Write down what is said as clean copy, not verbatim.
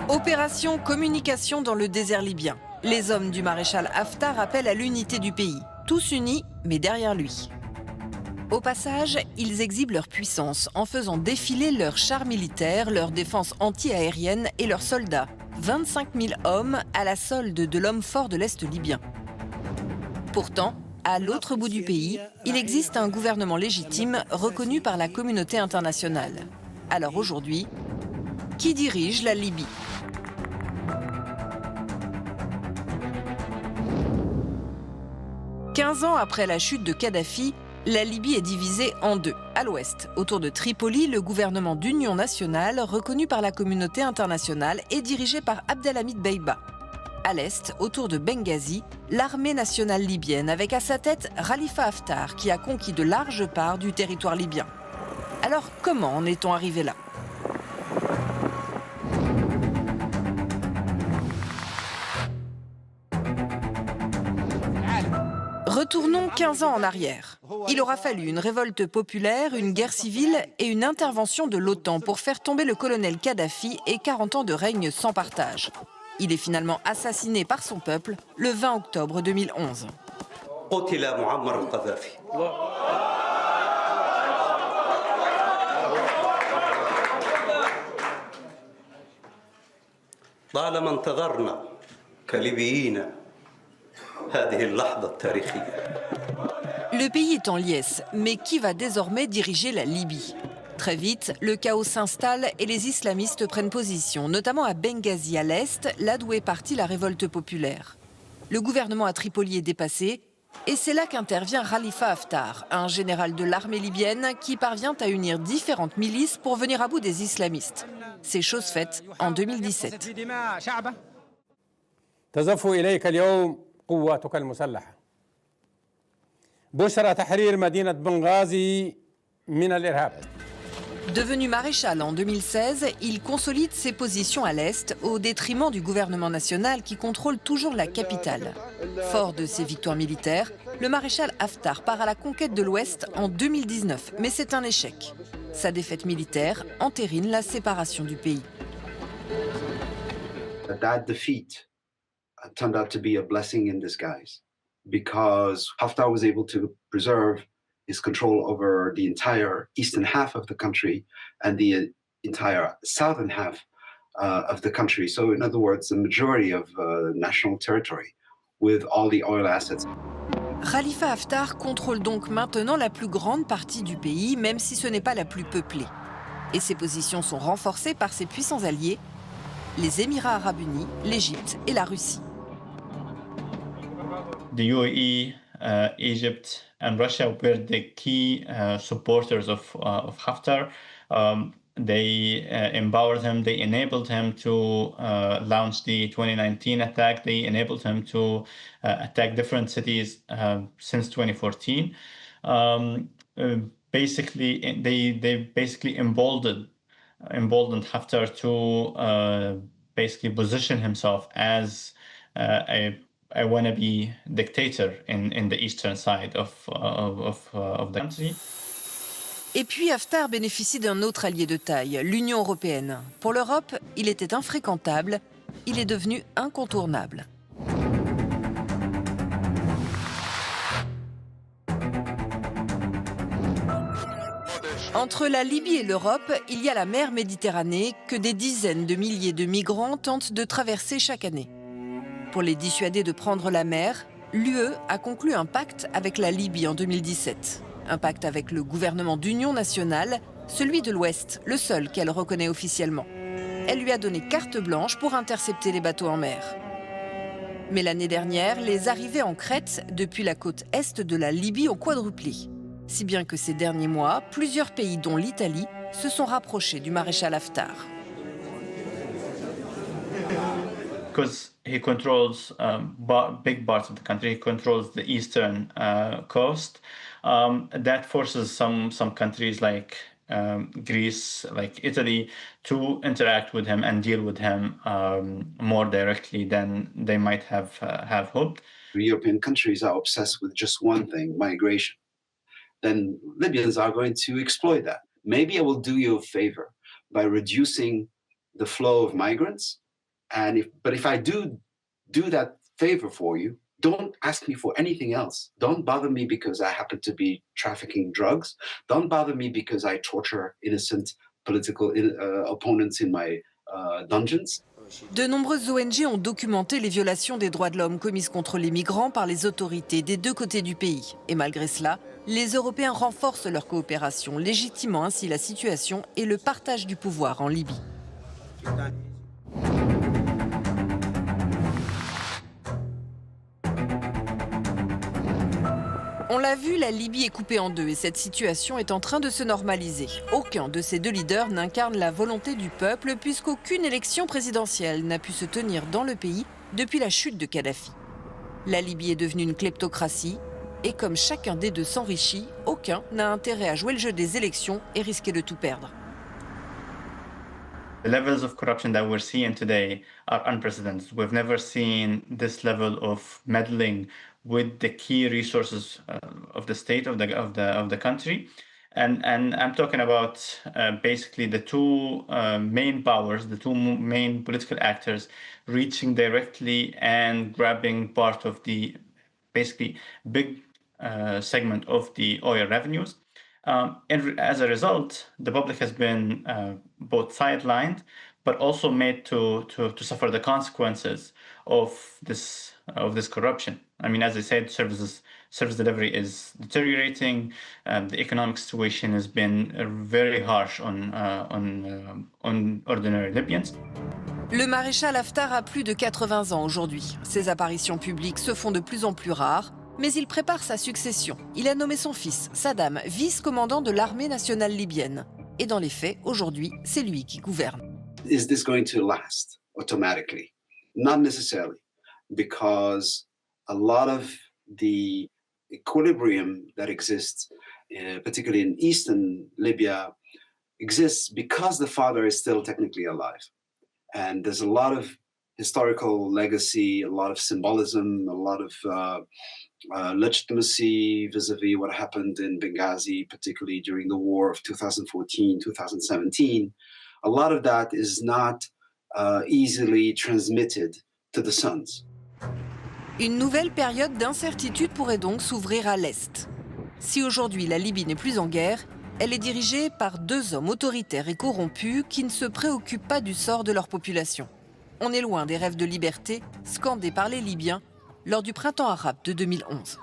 Opération communication dans le désert libyen. Les hommes du maréchal Haftar appellent à l'unité du pays. Tous unis, mais derrière lui. Au passage, ils exhibent leur puissance en faisant défiler leurs chars militaires, leurs défenses anti-aériennes et leurs soldats. 25 000 hommes à la solde de l'homme fort de l'Est libyen. Pourtant, à l'autre bout du pays, il existe un gouvernement légitime reconnu par la communauté internationale. Alors aujourd'hui, qui dirige la Libye ? « 15 ans après la chute de Kadhafi, la Libye est divisée en deux. À l'ouest, autour de Tripoli, le gouvernement d'union nationale, reconnu par la communauté internationale, est dirigé par Abdelhamid Beiba. À l'est, autour de Benghazi, l'armée nationale libyenne, avec à sa tête Khalifa Haftar, qui a conquis de larges parts du territoire libyen. Alors, comment en est-on arrivé là ? Retournons 15 ans en arrière. Il aura fallu une révolte populaire, une guerre civile et une intervention de l'OTAN pour faire tomber le colonel Kadhafi et 40 ans de règne sans partage. Il est finalement assassiné par son peuple le 20 octobre 2011. قتل معمر القذافي. طالما انتظرنا كليبيين هذه اللحظة التاريخية. Le pays est en liesse, mais qui va désormais diriger la Libye ? Très vite, le chaos s'installe et les islamistes prennent position, notamment à Benghazi à l'est, là d'où est partie la révolte populaire. Le gouvernement à Tripoli est dépassé, et c'est là qu'intervient Khalifa Haftar, un général de l'armée libyenne qui parvient à unir différentes milices pour venir à bout des islamistes. C'est chose faite en 2017. تزف إليك اليوم قواتك المسلحة. بشرى تحرير مدينة بنغازي من الإرهاب. Devenu maréchal en 2016, il consolide ses positions à l'Est au détriment du gouvernement national qui contrôle toujours la capitale. Fort de ses victoires militaires, le maréchal Haftar part à la conquête de l'Ouest en 2019, mais c'est un échec. Sa défaite militaire entérine la séparation du pays. That defeat turned out to be a blessing in disguise because Haftar was able to preserve his control over the entire eastern half of the country and the entire southern half of the country. So in other words, the majority of national territory with all the oil assets. Khalifa Haftar contrôle donc maintenant la plus grande partie du pays, même si ce n'est pas la plus peuplée. Et ses positions sont renforcées par ses puissants alliés, les Émirats arabes unis, l'Égypte et la Russie. The UAE, Egypt, and Russia were the key supporters of Haftar. They empowered him, they enabled him to launch the 2019 attack, they enabled him to attack different cities since 2014. Basically, they basically emboldened Haftar to basically position himself as a wannabe dictator in the eastern side of the country. Et puis Haftar bénéficie d'un autre allié de taille, l'Union européenne. Pour l'Europe, il était infréquentable, il est devenu incontournable. Entre la Libye et l'Europe, il y a la mer Méditerranée que des dizaines de milliers de migrants tentent de traverser chaque année. Pour les dissuader de prendre la mer, l'UE a conclu un pacte avec la Libye en 2017. Un pacte avec le gouvernement d'union nationale, celui de l'Ouest, le seul qu'elle reconnaît officiellement. Elle lui a donné carte blanche pour intercepter les bateaux en mer. Mais l'année dernière, les arrivées en Crète depuis la côte est de la Libye ont quadruplé. Si bien que ces derniers mois, plusieurs pays, dont l'Italie, se sont rapprochés du maréchal Haftar. Because he controls big parts of the country, he controls the eastern coast. That forces some countries like Greece, like Italy, to interact with him and deal with him more directly than they might have hoped. European countries are obsessed with just one thing, migration. Then Libyans are going to exploit that. maybe I will do you a favor by reducing the flow of migrants. But if I do that favor for you, don't ask me for anything else. Don't bother me because I happen to be trafficking drugs. Don't bother me because I torture innocent political opponents in my dungeons. De nombreuses ONG ont documenté les violations des droits de l'homme commises contre les migrants par les autorités des deux côtés du pays. Et malgré cela, les Européens renforcent leur coopération, légitimant ainsi la situation et le partage du pouvoir en Libye. On l'a vu, la Libye est coupée en deux et cette situation est en train de se normaliser. Aucun de ces deux leaders n'incarne la volonté du peuple puisqu'aucune élection présidentielle n'a pu se tenir dans le pays depuis la chute de Kadhafi. La Libye est devenue une kleptocratie et comme chacun des deux s'enrichit, aucun n'a intérêt à jouer le jeu des élections et risquer de tout perdre. The levels of corruption that we're seeing today are unprecedented. We've never seen this level of meddling with the key resources of the state of the country, and I'm talking about basically the two main powers, the two main political actors, reaching directly and grabbing part of the basically big segment of the oil revenues. And as a result, the public has been both sidelined, but also made to suffer the consequences of this corruption. I mean, as I said, service delivery is deteriorating. The economic situation has been very harsh on ordinary Libyans. Le maréchal Haftar a plus de 80 ans aujourd'hui. Ses apparitions publiques se font de plus en plus rares, mais il prépare sa succession. Il a nommé son fils, Saddam, vice-commandant de l'armée nationale libyenne. Et dans les faits, aujourd'hui, c'est lui qui gouverne. Is this going to last automatically? Not necessarily, because a lot of the equilibrium that exists, particularly in eastern Libya, exists because the father is still technically alive. And there's a lot of historical legacy, a lot of symbolism, a lot of legitimacy vis-a-vis what happened in Benghazi, particularly during the war of 2014, 2017. A lot of that is not easily transmitted to the sons. Une nouvelle période d'incertitude pourrait donc s'ouvrir à l'Est. Si aujourd'hui la Libye n'est plus en guerre, elle est dirigée par deux hommes autoritaires et corrompus qui ne se préoccupent pas du sort de leur population. On est loin des rêves de liberté scandés par les Libyens lors du printemps arabe de 2011.